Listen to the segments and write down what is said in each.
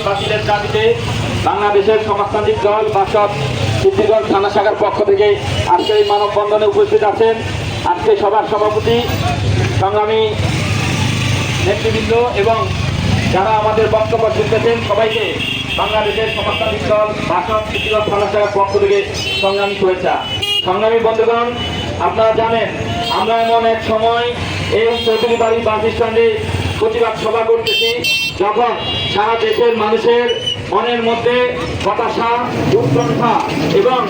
বাতিলের দাবিতে বাংলাদেশের সমাজতান্ত্রিক দল বাসদ সিদ্ধিরগঞ্জ থানা শাখার পক্ষ থেকে আজকে এই মানববন্ধনে উপস্থিত আছেন আজকে সভার সভাপতি, সংগ্রামী নেতৃবৃন্দ এবং যারা আমাদের বক্তব্য শুনতেছেন সবাইকে বাংলাদেশের সমাজতান্ত্রিক দল বাসদ সিদ্ধিরগঞ্জ থানা শাখার পক্ষ থেকে সংগ্রামী শুভেচ্ছা। সংগ্রামী বন্ধুগণ, আপনারা জানেন আমরা এমন এক সময় এই চৌধুরী বাড়ি বাস স্ট্যান্ডে প্রতিবাদ সভা করতেছি যখন সারা দেশের মানুষের মনের মধ্যে হতাশা, উৎকণ্ঠা এবং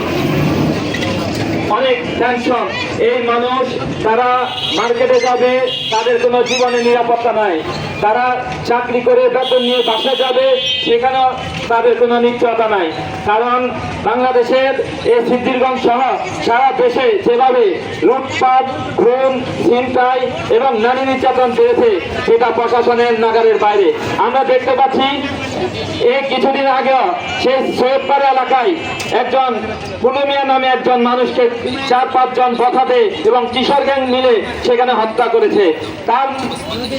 অনেক টেনশন। এই মানুষ তারা মার্কেটে যাবে, তাদের কোনো জীবনে নিরাপত্তা নাই। তারা চাকরি করে বেতন নিয়ে বাসায় যাবে, সেখানেও তাদের কোনো নিশ্চয়তা নাই। কারণ বাংলাদেশের এই সিদ্ধিরগঞ্জ সহ সারা দেশে যেভাবে লুটপাট, খুন, ছিনতাই এবং নারী নির্যাতন বেড়েছে সেটা প্রশাসনের নাগালের বাইরে। আমরা দেখতে পাচ্ছি এই কিছুদিন আগেও সেই সৈয়দপাড়া এলাকায় একজন পুলুমিয়া নামে একজন মানুষকে 4-5 জন বখাতে এবং কিশোর গ্যাং মিলে সেখানে হত্যা করেছে। তার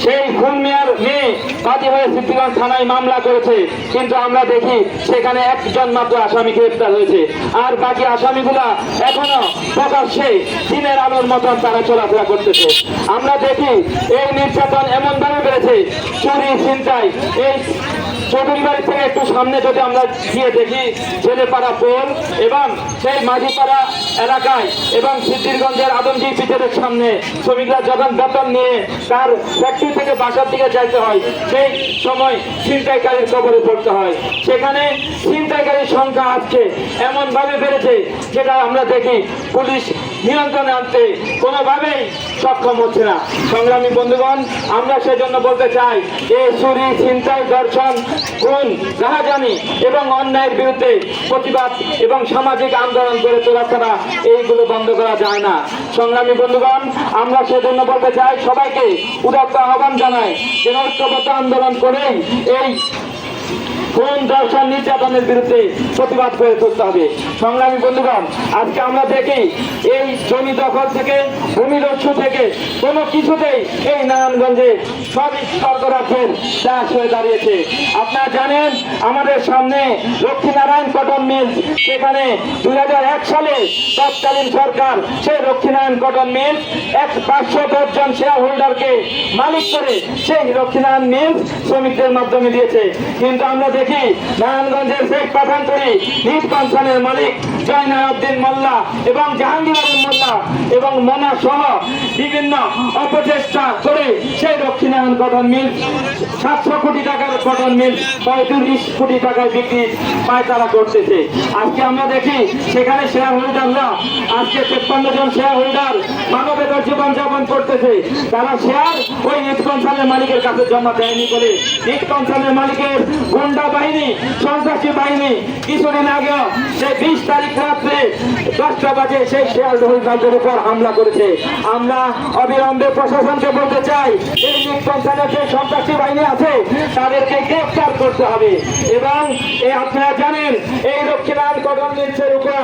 সেই ফুলমিয়ার মেয়ে বাদী হয়ে সিদ্ধিরগঞ্জ থানায় মামলা করেছে, কিন্তু আমরা দেখি সেখানে একজন মাত্র আসামি গ্রেপ্তার হয়েছে, আর বাকি আসামিগুলা এখনো প্রকাশ্যে দিনের আলোর মতন তারা চলাফেরা করতেছে। আমরা দেখি এই নির্যাতন এমন ভাবে বেড়েছে, চুরি, ছিনতাই। এই চৌধুরী বাড়ি থেকে একটু সামনে যদি আমরা গিয়ে দেখি ছেলেপাড়া পোল এবং সেই মাঝিপাড়া এলাকায় এবং সিদ্ধিরগঞ্জের আদমজি পিঠের সামনে শ্রমিকরা যখন বেতন নিয়ে তার ফ্যাক্টরি থেকে বাসার দিকে যাইতে হয়, সেই সময় ছিনতাইকারীর কবলে পড়তে হয়। সেখানে ছিনতাইকারীর সংখ্যা আজকে এমনভাবে বেড়েছে যেটা আমরা দেখি পুলিশ নিয়ন্ত্রণে আনতে কোনোভাবেই সক্ষম হচ্ছে না। সংগ্রামী বন্ধুগণ, আমরা সেজন্য বলতে চাই এই চুরি, ছিনতাই, ধর্ষণ, খুন, রাহাজানি এবং অন্যায়ের বিরুদ্ধে প্রতিবাদ এবং সামাজিক আন্দোলন গড়ে তোলা ছাড়া এইগুলো বন্ধ করা যায় না। সংগ্রামী বন্ধুগণ, আমরা সেজন্য বলতে চাই সবাইকে উদাত্ত আহ্বান জানাই যে ঐক্যবদ্ধ আন্দোলন করেই এই খুন, ধর্ষণ, নির্যাতনের বিরুদ্ধে প্রতিবাদ করে তুলতে হবে। সংগ্রামী বন্ধুগণ, আজকে আমরা দেখি এই জমি দখল থেকে, ভূমিদস্যু থেকে কোনো কিছুতেই এই নারায়ণগঞ্জে সবই সরকারের দাস হয়ে দাঁড়িয়েছে। আপনারা জানেন আমাদের সামনে লক্ষ্মীনারায়ণ কটন মিল, সেখানে 2001 সালে তৎকালীন সরকার সেই লক্ষ্মীনারায়ণ কটন মিল 510 জন শেয়ার হোল্ডারকে মালিক করে সেই লক্ষ্মীনারায়ণ মিল শ্রমিকদের মাধ্যমে দিয়েছে। কিন্তু আমরা দেখি নারায়ণগঞ্জের শেখ পাঠানতলী নিট কনসার্নের মালিক জয়নারউদ্দিন মোল্লা এবং জাহাঙ্গীর আলম মোল্লা এবং মনা সহ বিভিন্ন অপচেষ্টা করে সেই লক্ষ্মীনারায়ণ কটন মিল 700 কোটি টাকার কটন মিল 35 কোটি টাকায় বিক্রি পায়তারা করতেছে। আজকে আমরা দেখি সেখানে শেয়ার হোল্ডাররা আজকে 53 জন শেয়ার হোল্ডার মানবেতর জীবনযাপন করতেছে। তারা শেয়ার ওই নিট কনসার্নের মালিকের কাছে জমা দেয়নি বলে নিট কনসার্নের মালিকের গুন্ডা বাহিনী, সন্ত্রাসী বাহিনী কিছুদিন আগেও সেই 20 তারিখ রাত্রে 10টা বাজে সেই শেয়ার হোল্ডারদের উপর হামলা করেছে। আমরা অবিলম্বে প্রশাসনকে বলতে চাই এই নিট কনসার্নের যে সন্ত্রাসী বাহিনী আছে তাদেরকে গ্রেফতার করতে হবে। এবং আপনারা জানেন এই লক্ষ্মীনারায়ণ কটন মিলসের উপর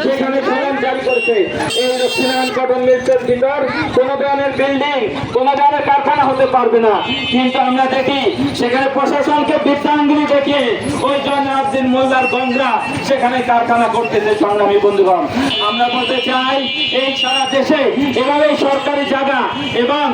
সেখানে চলন জারি করেছে। এই লক্ষ্মীনারায়ণ কটন মিলসের ভিতর কোনো ধরনের বিল্ডিং, কোনো ধরনের কারখানা হতে পারবে না, কিন্তু আমরা দেখি সেখানে প্রশাসনকে বৃত্তাঙ্গুলি দেখিয়ে ওই জয়নারউদ্দিন মোল্লার গঞ্জরা সেখানে কারখানা করতেছে। সংগ্রামী বন্ধুগণ, আমরা বলতে চাই এই সারা দেশে এভাবেই সরকারি জায়গা এবং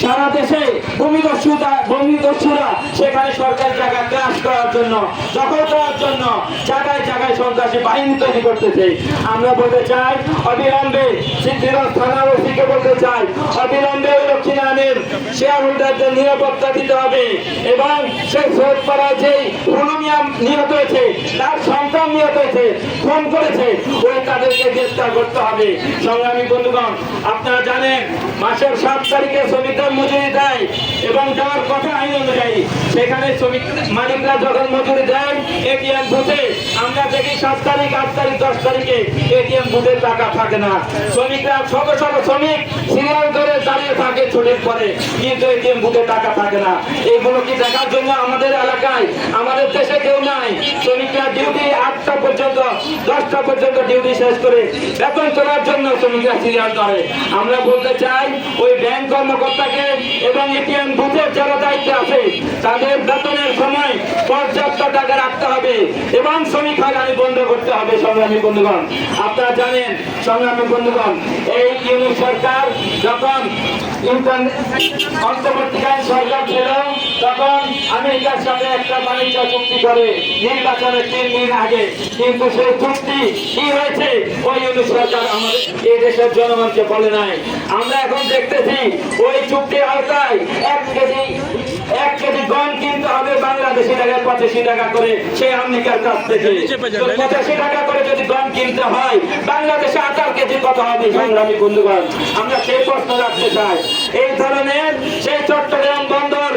সারা দেশে ভূমিদস্যুরা সেখানে সরকারি জায়গা ক্রাশ করার জন্য, দখল করার জন্য জায়গায় জায়গায় সন্ত্রাসী বাহিনী তৈরি করতেছে। আমরা বলতে চাই অবিলম্বে সিদ্ধিরগঞ্জ থানার ওসিকে বলতে চাই অবিলম্বে ওই লক্ষ্মীনারায়ণের শেয়ার হোল্ডারদের নিরাপত্তা দিতে হবে এবং সেই সৈয়দপাড়ায় যেই ফুলুমিয়া নিহত হয়েছে, তার সন্তান নিহত হয়েছে, ফোন করেছে, ওই তাদেরকে গ্রেফতার করতে হবে। সংগ্রামী বন্ধুগণ, আপনারা জানেন মাসের 7 তারিখে শ্রমিকদের মজুরি দেয় এবং দেওয়ার কথা আইন অনুযায়ী, সেখানে শ্রমিক মালিকরা যখন মজুরি দেয় এটিএম বুথে আমরা দেখি 7 তারিখ, 8 তারিখ, 10 তারিখে এটিএম বুথে টাকা থাকে না। শ্রমিকরা শত শত শ্রমিক সিরিয়াল ধরে দাঁড়িয়ে থাকে ছুটির পরে, কিন্তু এটিএম বুথে টাকা থাকে না। এইগুলো কি দেখার জন্য আমাদের এলাকায়, আমাদের দেশে কেউ নাই? শ্রমিকরা ডিউটি 8 8টা পর্যন্ত 10টা পর্যন্ত ডিউটি শেষ করে বেতন তোলার জন্য শ্রমিকরা সিরিয়াল ধরে। আমরা বলতে চাই ওই ব্যাংক কর্মকর্তাকে এবং এটিএম বুথের যারা দায়িত্বে আছে তাদের বেতনের সময় পর্যাপ্ত টাকা রাখতে হবে এবং শ্রমিক হয়রানি বন্ধ করতে হবে। সংগ্রামী বন্ধুগণ, আপনারা জানেন সংগ্রামী বন্ধুগণ, এই ইউনিট সরকার যখন অন্তর্বর্তীকালীন সরকার ছিল তখন আমেরিকার সাথে একটা বাণিজ্য চুক্তি করে নির্বাচনের 3 দিন আগে, কিন্তু সেই চুক্তি কি হয়েছে ওই ইউনিট সরকার আমাদের এই দেশের জনগণকে বলে নাই। আমরা এখন দেখতেছি ওই চুক্তির আওতায় 1 কেজি গম কিনতে হবে বাংলাদেশি টাকায় 85 টাকা করে সেই আমেরিকার কাছ থেকে। 85 টাকা করে যদি গম কিনতে হয় বাংলাদেশে 18 কেজি কত হবে? সংগ্রামী বন্ধুগণ, আমরা সেই প্রশ্ন রাখতে চাই। এই ধরনের সেই চট্টগ্রাম বন্দর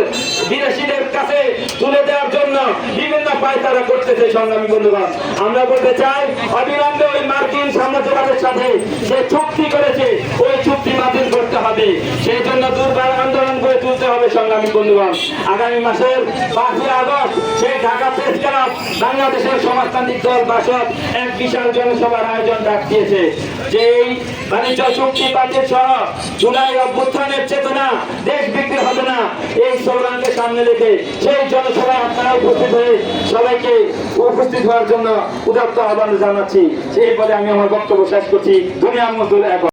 বিদেশিদের কাছে তুলে দেওয়ার জন্য বিভিন্ন পায়তারা করতেছে। সংগ্রামী বন্ধুগণ, আমরা বলতে চাই অবিলম্বে ওই মার্কিন সাম্রাজ্যবাদের সাথে যে চুক্তি করেছে ওই চুক্তি বাতিল করতে হবে। সেই জন্য দুর্বার আন্দোলন করে তুলতে হবে। সংগ্রামী বন্ধুগণ, আগামী মাসের 5ই আগস্ট সেই ঢাকা প্রেস ক্লাব বাংলাদেশের সমাজতান্ত্রিক দল বাসদ এক বিশাল জনসভার আয়োজন ডাক দিয়েছে। যেই বাণিজ্য চুক্তি বাতিল সহ জুলাই অভ্যুত্থানের চেতনা দেশ বিক্রি হবে না, এই স্লোগানকে সামনে রেখে সেই জনসভায় আপনারা উপস্থিত হয়ে সবাইকে উপস্থিত হওয়ার জন্য উদাত্ত আহ্বান জানাচ্ছি। সেই বলে আমি আমার বক্তব্য শেষ করছি। দুনিয়া মজদুর এক